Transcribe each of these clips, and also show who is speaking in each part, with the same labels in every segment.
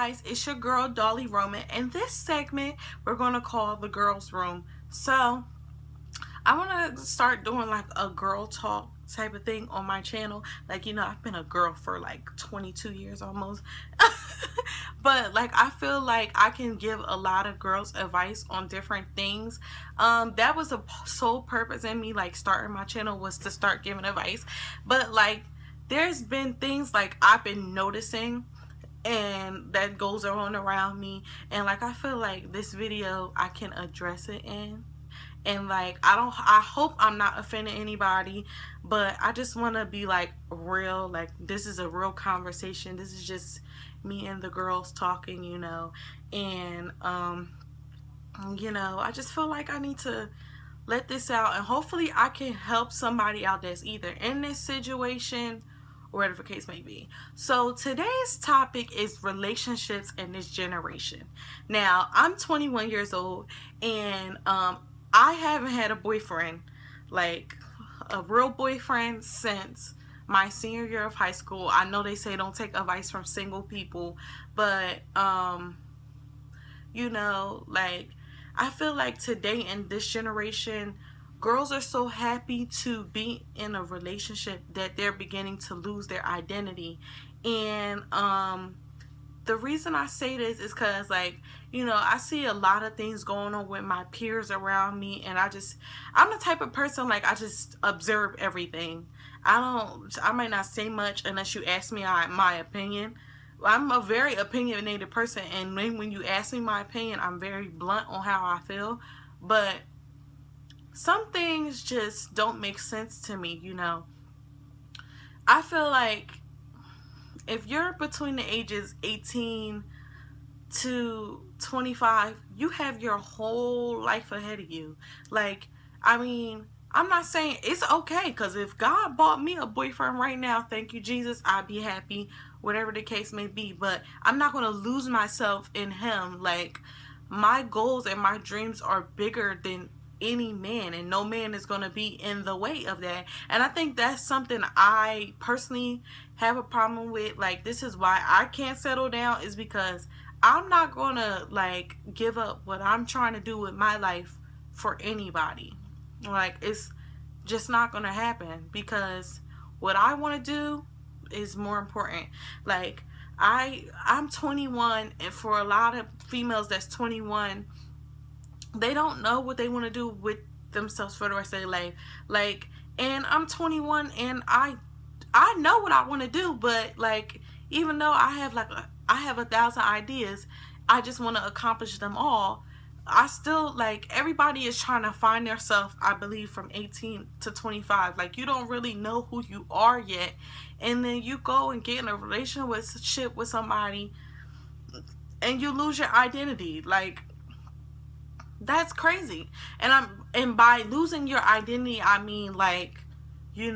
Speaker 1: guys, it's your girl Dolly Roman, and this segment we're gonna call the girls room. So I want to start doing like a girl talk type of thing on my channel. Like, I've been a girl for like 22 years almost. But like, I feel like I can give a lot of girls advice on different things. That was a sole purpose in me like starting my channel, was to start giving advice. But like, there's been things like I've been noticing and that goes on around me, and like, I feel like this video I can address it in. And like, I hope I'm not offending anybody, but I just want to be like real. Like, this is a real conversation. This is just me and the girls talking, and I just feel like I need to let this out, and hopefully I can help somebody out that's either in this situation or whatever the case may be. So today's topic is relationships in this generation. Now, I'm 21 years old, and I haven't had a boyfriend, like a real boyfriend, since my senior year of high school. I know they say don't take advice from single people, but like, I feel like today in this generation, girls are so happy to be in a relationship that they're beginning to lose their identity. And the reason I say this is because, like, I see a lot of things going on with my peers around me, and I'm the type of person, like, I just observe everything. I might not say much unless you ask me my opinion. I'm a very opinionated person, and when you ask me my opinion, I'm very blunt on how I feel. But some things just don't make sense to me, I feel like if you're between the ages 18 to 25, you have your whole life ahead of you. Like, I mean, I'm not saying it's okay, because if God bought me a boyfriend right now, thank you, Jesus, I'd be happy, whatever the case may be. But I'm not going to lose myself in him. Like, my goals and my dreams are bigger than any man, and no man is going to be in the way of that. And I think that's something I personally have a problem with. Like, this is why I can't settle down, is because I'm not going to like give up what I'm trying to do with my life for anybody. Like, it's just not going to happen, because what I want to do is more important. Like, I'm 21, and for a lot of females that's 21, they don't know what they want to do with themselves for the rest of their life. Like, and I'm 21, and I know what I want to do, but like, even though I have 1,000 ideas, I just want to accomplish them all. I still, like, everybody is trying to find themselves, I believe, from 18 to 25. Like, you don't really know who you are yet, and then you go and get in a relationship with somebody and you lose your identity. Like, that's crazy. And by losing your identity, I mean, like, he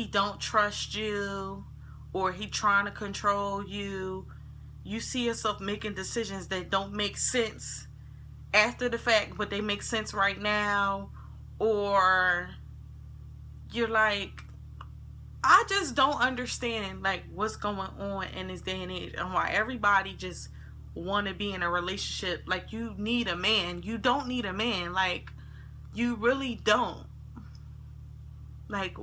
Speaker 1: don't trust you, or he trying to control you. You see yourself making decisions that don't make sense after the fact, but they make sense right now. Or you're like, I just don't understand, like, what's going on in this day and age, and why everybody just want to be in a relationship. Like, you need a man. You don't need a man. Like, you really don't. Like,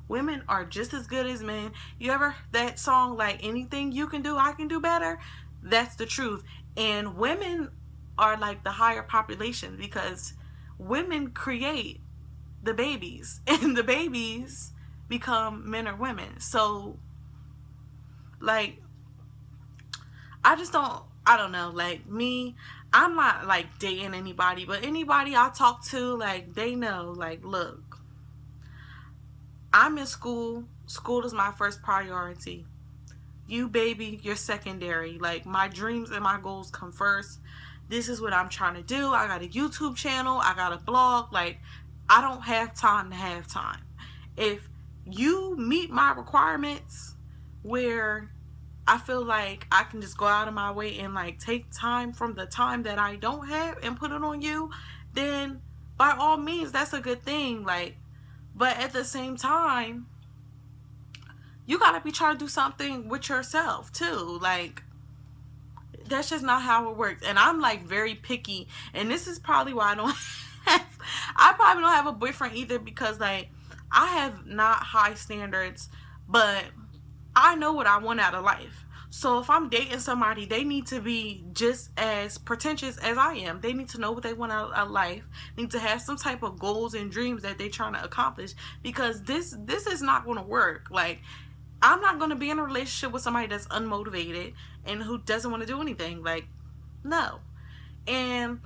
Speaker 1: women are just as good as men. You ever that song, like, anything you can do, I can do better? That's the truth. And women are like the higher population, because women create the babies, and the babies become men or women. So, like, I don't know, like, me, I'm not like dating anybody, but anybody I talk to, like, they know, like, look, I'm in school. School is my first priority. You, baby, you're secondary. Like, my dreams and my goals come first. This is what I'm trying to do. I got a YouTube channel. I got a blog. Like, I don't have time to have time. If you meet my requirements where I feel like I can just go out of my way and like take time from the time that I don't have and put it on you, then by all means, that's a good thing. Like, but at the same time, you gotta be trying to do something with yourself too. Like, that's just not how it works. And I'm like very picky, and this is probably why I don't have, I probably don't have a boyfriend either, because like I have not high standards, but I know what I want out of life. So if I'm dating somebody, they need to be just as pretentious as I am. They need to know what they want out of life. Need to have some type of goals and dreams that they're trying to accomplish, because this is not going to work. Like, I'm not going to be in a relationship with somebody that's unmotivated and who doesn't want to do anything. Like, no. And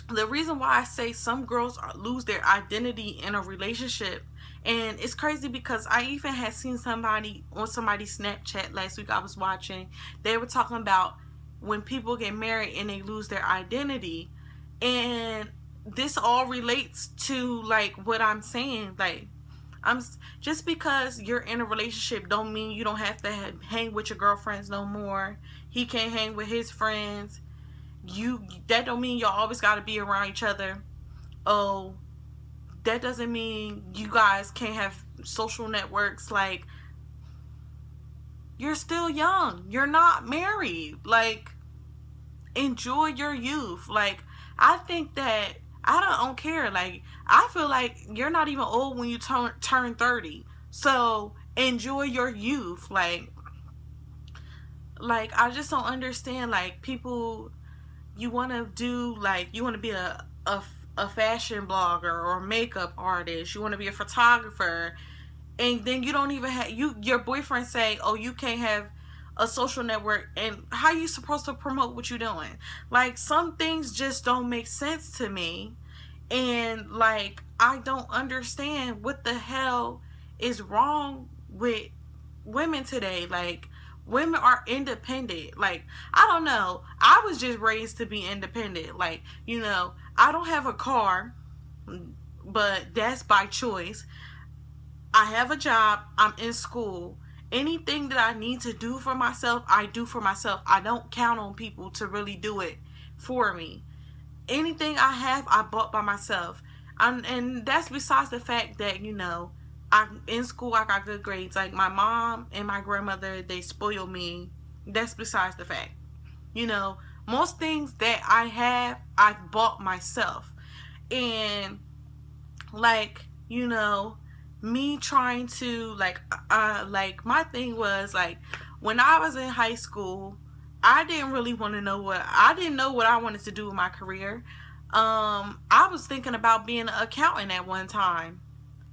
Speaker 1: the reason why I say some girls lose their identity in a relationship, and it's crazy because I even had seen somebody on somebody's Snapchat last week I was watching, they were talking about when people get married and they lose their identity. And this all relates to like what I'm saying. Like, I'm just because you're in a relationship don't mean you don't have to hang with your girlfriends no more. He can't hang with his friends. That don't mean y'all always got to be around each other. Oh, that doesn't mean you guys can't have social networks. Like, you're still young, you're not married. Like, enjoy your youth. Like, I think that I don't care. Like, I feel like you're not even old when you turn 30, so enjoy your youth. Like I just don't understand, like, people, you want to do, like, you want to be a fashion blogger or makeup artist, you want to be a photographer, and then you don't even have, your boyfriend say, oh, you can't have a social network, and how you supposed to promote what you're doing? Like, some things just don't make sense to me. And like, I don't understand what the hell is wrong with women today. Like, women are independent. Like, I don't know, I was just raised to be independent. Like, I don't have a car, but that's by choice. I have a job, I'm in school. Anything that I need to do for myself, I do for myself. I don't count on people to really do it for me. Anything I have, I bought by myself. And that's besides the fact that, I'm in school, I got good grades. Like, my mom and my grandmother, they spoil me. That's besides the fact. Most things that I have, I've bought myself. And like, me trying to, like my thing was, like, when I was in high school, I didn't really want to know I didn't know what I wanted to do with my career. I was thinking about being an accountant at one time,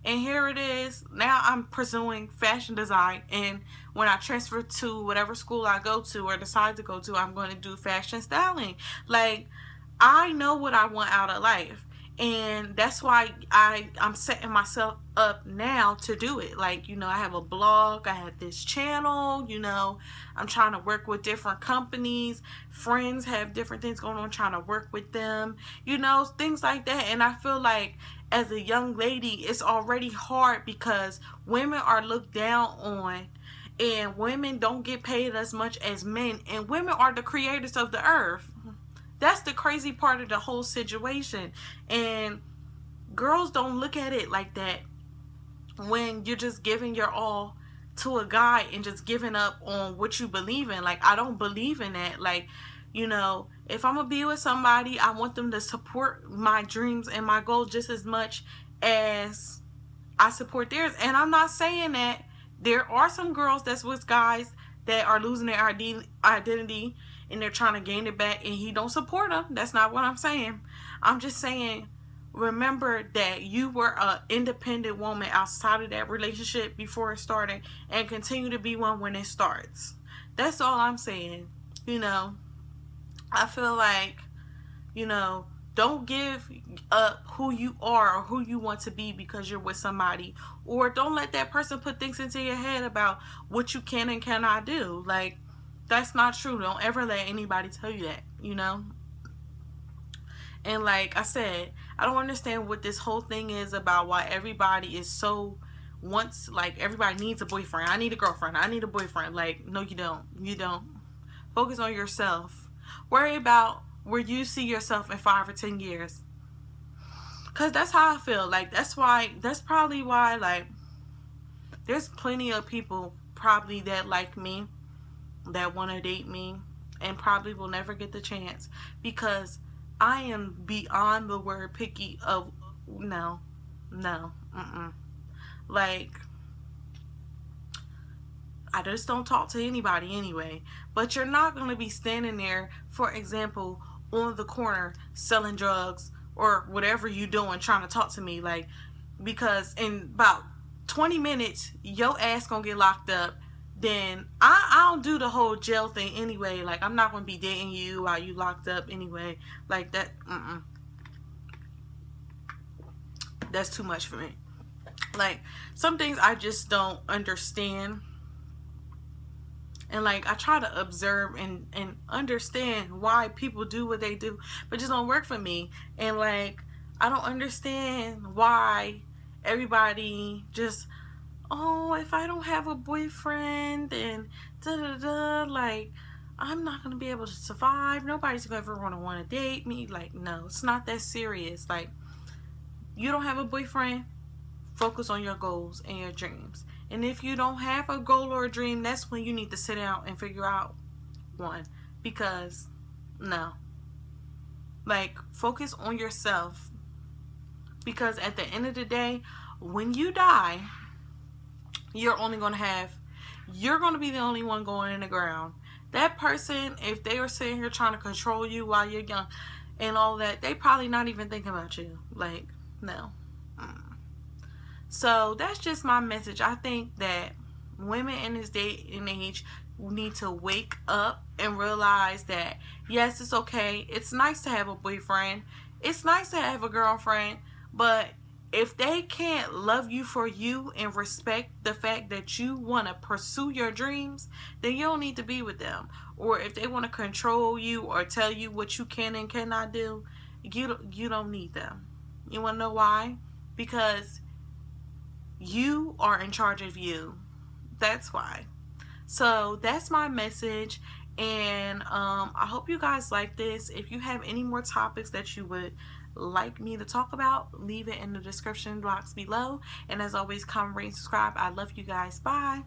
Speaker 1: and here it is now, I'm pursuing fashion design. And when I transfer to whatever school I go to or decide to go to, I'm going to do fashion styling. Like, I know what I want out of life. And that's why I'm setting myself up now to do it. Like, I have a blog, I have this channel, I'm trying to work with different companies. Friends have different things going on, trying to work with them, things like that. And I feel like as a young lady, it's already hard because women are looked down on, and women don't get paid as much as men, and women are the creators of the earth. That's the crazy part of the whole situation. And girls don't look at it like that when you're just giving your all to a guy and just giving up on what you believe in. Like, I don't believe in that. Like, if I'm gonna be with somebody, I want them to support my dreams and my goals just as much as I support theirs. And I'm not saying that there are some girls that's with guys that are losing their identity and they're trying to gain it back, and he don't support them. That's not what I'm saying. I'm just saying, remember that you were an independent woman outside of that relationship before it started, and continue to be one when it starts. That's all I'm saying. I feel like, don't give up who you are or who you want to be because you're with somebody. Or don't let that person put things into your head about what you can and cannot do. Like, that's not true. Don't ever let anybody tell you that, And like I said, I don't understand what this whole thing is about, why everybody is so like, everybody needs a boyfriend. I need a girlfriend. I need a boyfriend. Like, no, you don't. You don't. Focus on yourself. Worry about where you see yourself in 5 or 10 years. Because that's how I feel. Like, that's probably why, like, There's plenty of people probably that like me, that want to date me, and probably will never get the chance because I am beyond the word picky of no, no, like, I just don't talk to anybody anyway. But you're not going to be standing there, for example, on the corner selling drugs or whatever you doing trying to talk to me. Like, because in about 20 minutes, your ass going to get locked up. Then I don't do the whole jail thing anyway. Like, I'm not going to be dating you while you locked up anyway. Like, that, that's too much for me. Like, some things I just don't understand. And like, I try to observe and understand why people do what they do, but it just don't work for me. And like, I don't understand why everybody just, oh, if I don't have a boyfriend and da da da, like, I'm not gonna be able to survive. Nobody's ever gonna want to date me. Like, no, it's not that serious. Like, you don't have a boyfriend, focus on your goals and your dreams. And if you don't have a goal or a dream, that's when you need to sit down and figure out one. Because, no. Like, focus on yourself. Because at the end of the day, when you die, you're going to be the only one going in the ground. That person, if they are sitting here trying to control you while you're young and all that, they probably not even thinking about you. Like, no. So that's just my message. I think that women in this day and age need to wake up and realize that, yes, it's okay. It's nice to have a boyfriend. It's nice to have a girlfriend. But if they can't love you for you and respect the fact that you want to pursue your dreams, then you don't need to be with them. Or if they want to control you or tell you what you can and cannot do, you don't need them. You want to know why? Because you are in charge of you. That's why. So that's my message. And I hope you guys like this. If you have any more topics that you would like me to talk about, leave it in the description box below. And as always, comment, rate, and subscribe. I love you guys. Bye.